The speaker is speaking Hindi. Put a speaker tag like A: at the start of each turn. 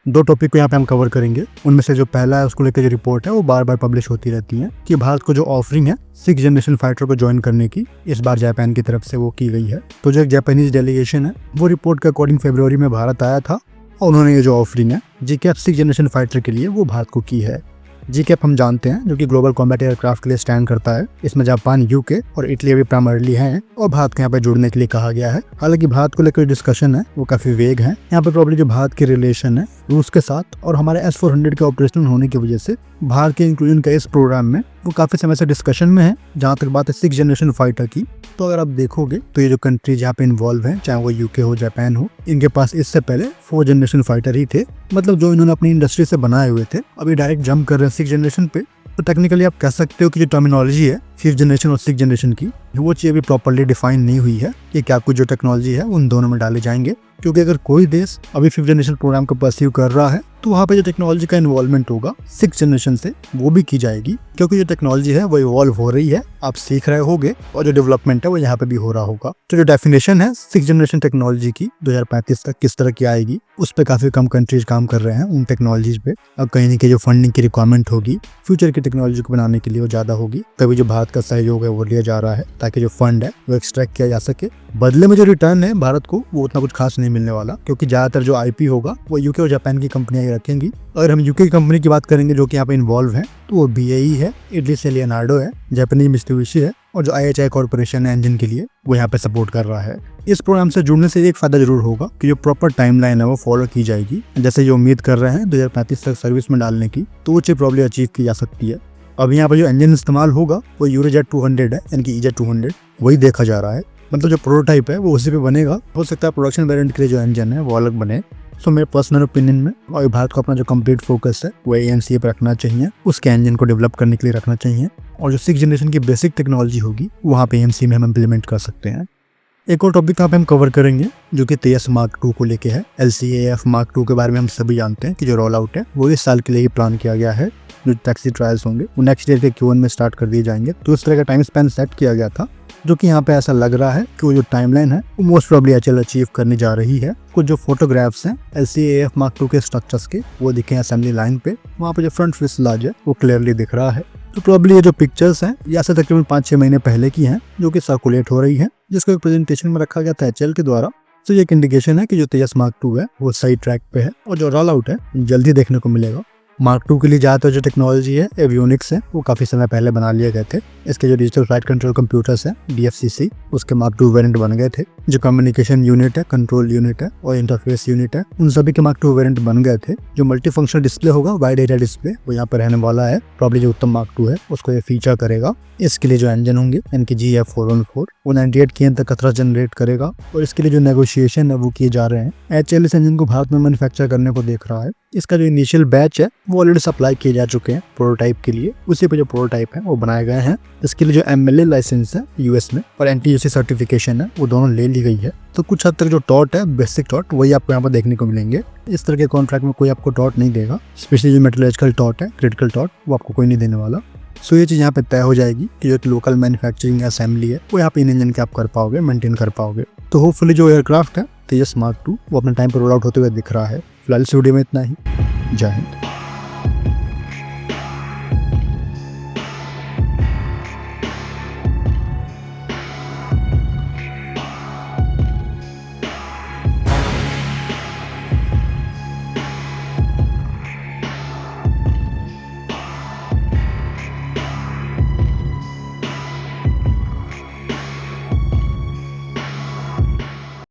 A: दो टॉपिक को यहाँ पे हम कवर करेंगे। उनमें से जो पहला है उसको लेकर जो रिपोर्ट है वो बार बार पब्लिश होती रहती है कि भारत को जो ऑफरिंग है 6th जनरेशन फाइटर को ज्वाइन करने की, इस बार जापान की तरफ से वो की गई है। तो जो एक जापानीज डेलीगेशन है वो रिपोर्ट के अकॉर्डिंग फरवरी में भारत आया था और उन्होंने ये जो ऑफरिंग है जीकैप 6th जनरेशन फाइटर के लिए वो भारत को की है। जीकैप हम जानते हैं जो कि ग्लोबल कॉम्बैट एयरक्राफ्ट के लिए स्टैंड करता है। इसमें जापान, यूके और इटली अभी प्राइमरली हैं और भारत को यहाँ पे जुड़ने के लिए कहा गया है। हालांकि भारत को लेकर डिस्कशन है वो काफी वेग है। यहाँ पे प्रॉब्लम जो भारत की रिलेशन है रूस के साथ और हमारे S-400 के ऑपरेशनल होने की वजह से भारत के इंक्लूजन का इस प्रोग्राम में वो काफी समय से डिस्कशन में है। जहाँ तक बात है 6th जनरेशन फाइटर की, तो अगर आप देखोगे तो ये जो कंट्रीज यहाँ पे इन्वॉल्व हैं, चाहे वो यूके हो, जापान हो, इनके पास इससे पहले 4th जनरेशन फाइटर ही थे। मतलब जो इन्होंने अपनी इंडस्ट्री से बनाए हुए थे, अभी डायरेक्ट जंप कर रहे हैं 6th जनरेशन पे। तो टेक्निकली आप कह सकते हो कि जो टर्मिनोलॉजी है 5th जनरेशन और 6th जनरेशन की, वो चीज़ अभी प्रॉपर्ली डिफाइन नहीं हुई है कि क्या कुछ जो टेक्नोलॉजी है उन दोनों में डाले जाएंगे। क्योंकि अगर कोई देश अभी 5th जनरेशन प्रोग्राम को परस्यू कर रहा है तो वहाँ पे जो टेक्नोलॉजी का इन्वॉल्वमेंट होगा 6th जनरेशन से वो भी की जाएगी, क्योंकि जो टेक्नोलॉजी है वो इवॉल्व हो रही है, आप सीख रहे होगे और जो डेवलपमेंट है वो यहाँ पे भी हो रहा होगा। तो जो डेफिनेशन है 6th जनरेशन टेक्नोलॉजी की 2035 तक किस तरह की आएगी, उस पर काफी कम कंट्रीज काम कर रहे हैं उन टेक्नोलॉजीज पे। अब कहीं ना कहीं जो फंडिंग की रिक्वायरमेंट होगी फ्यूचर की टेक्नोलॉजी को बनाने के लिए वो ज्यादा होगी, तभी जो भारत का सहयोग है वो लिया जा रहा है ताकि जो फंड है वो एक्सट्रैक्ट किया जा सके। बदले में जो रिटर्न है भारत को वो उतना कुछ खास नहीं मिलने वाला, क्योंकि ज्यादातर जो आईपी होगा वो यूके और जापान की कंपनियां ही रखेंगी। अगर हम यूके की कंपनी की बात करेंगे जो कि यहाँ पे इन्वॉल्व है, तो वो BAE है, इटली से लियोनार्डो है, जापानीज मित्सुबिशी है और जो IHI कॉर्पोरेशन है इंजन के लिए वो यहाँ पे सपोर्ट कर रहा है। इस प्रोग्राम से जुड़ने से एक फायदा जरूर होगा कि जो प्रॉपर टाइमलाइन है वो फॉलो की जाएगी। जैसे जो उम्मीद कर रहे हैं 2035 तक सर्विस में डालने की, तो वो चीज प्रॉब्लम अचीव की जा सकती है। अब यहाँ पे जो इंजन इस्तेमाल होगा वो यूरोजेट 200 है, यानी कि EJ 200 वही देखा जा रहा है। मतलब जो प्रोटोटाइप है वो उसी पे बनेगा। हो सकता है प्रोडक्शन वेरिएंट के लिए जो इंजन है वो अलग बने। सो मेरे पर्सनल ओपिनियन में और भारत को अपना जो कंप्लीट फोकस है वो AMCA पर रखना चाहिए, उसके इंजन को डेवलप करने के लिए रखना चाहिए और जो 6th जनरेशन की बेसिक टेक्नोलॉजी होगी वहाँ पे AMCA में हम इम्प्लीमेंट कर सकते हैं। एक और टॉपिक यहाँ पे हम कवर करेंगे जो कि तेजस Mark II को लेके है। LCAF Mark II के बारे में हम सभी जानते हैं कि जो रोल आउट है वो इस साल के लिए ही प्लान किया गया है। जो टैक्सी ट्रायल्स होंगे वो नेक्स्ट ईयर के Q1 में स्टार्ट कर दिए जाएंगे। तो इस तरह का टाइम स्पेन सेट किया गया था, जो कि यहाँ पे ऐसा लग रहा है कि वो जो टाइमलाइन है वो मोस्ट प्रोबेबली HAL अचीव करने जा रही है। कुछ जो फोटोग्राफ्स हैं LCAF Mark II के स्ट्रक्चर्स के वो दिखे असेंबली लाइन पे, वहाँ पे जो फ्रंट फ्यूसलाज है वो क्लियरली दिख रहा है। तो प्रोबेबली ये जो पिक्चर्स हैं या से तकरीबन 5-6 महीने पहले की हैं, जो कि सर्कुलेट हो रही है, जिसको एक प्रेजेंटेशन में रखा गया था HAL के द्वारा। तो ये एक इंडिकेशन है कि जो तेजस Mark II है वो सही ट्रैक पे है और जो रोल आउट है जल्दी देखने को मिलेगा। Mark II के लिए ज़्यादातर जो टेक्नोलॉजी है एवियोनिक्स है वो काफ़ी समय पहले बना लिए गए थे। इसके जो डिजिटल फ्लाइट कंट्रोल कंप्यूटर्स है DFCC, उसके Mark II वेरिएंट बन गए थे। जो कम्युनिकेशन यूनिट है, कंट्रोल यूनिट है और इंटरफेस यूनिट है, उन सभी के Mark II वेरिएंट बन गए थे। जो मल्टी फंक्शनल डिस्प्ले होगा, वाइड एरिया डिस्प्ले, वो यहाँ पर रहने वाला है। प्रॉब्ली जो उत्तम Mark II है उसको ये फीचर करेगा। इसके लिए जो इंजन होंगे इनके GF414 वो 98 kN तक थ्रस्ट जनरेट करेगा और इसके लिए जो नेगोशिएशन है वो किए जा रहे हैं। HAL इस इंजन को भारत में मैन्युफैक्चर करने को देख रहा है। इसका जो इनिशियल बैच है वो ऑलरेडी सप्लाई किए जा चुके हैं प्रोटोटाइप के लिए। उसी पे जो प्रोटोटाइप है वो बनाए गए हैं। इसके लिए जो MLA लाइसेंस है US में और NTUC सर्टिफिकेशन है वो दोनों ले ली गई है। तो कुछ हद तक जो टॉट है, बेसिक टॉट, वही आपको यहाँ पर देखने को मिलेंगे। इस तरह के कॉन्ट्रैक्ट में कोई आपको टॉट नहीं देगा। स्पेशली जो मेटलर्जिकल टॉट है, क्रिटिकल टॉट, वो आपको कोई नहीं देने वाला। सो ये चीज़ यहाँ पे तय हो जाएगी कि जो लोकल मैन्युफैक्चरिंग असेंबली है वो यहाँ पे इन इंजन के आप कर पाओगे, मेंटेन कर पाओगे। तो होपफुली जो एयरक्राफ्ट है तेजस Mark II वो अपने टाइम पर रोल आउट होते हुए दिख रहा है। फिलहाल इस वीडियो में इतना ही। जय हिंद।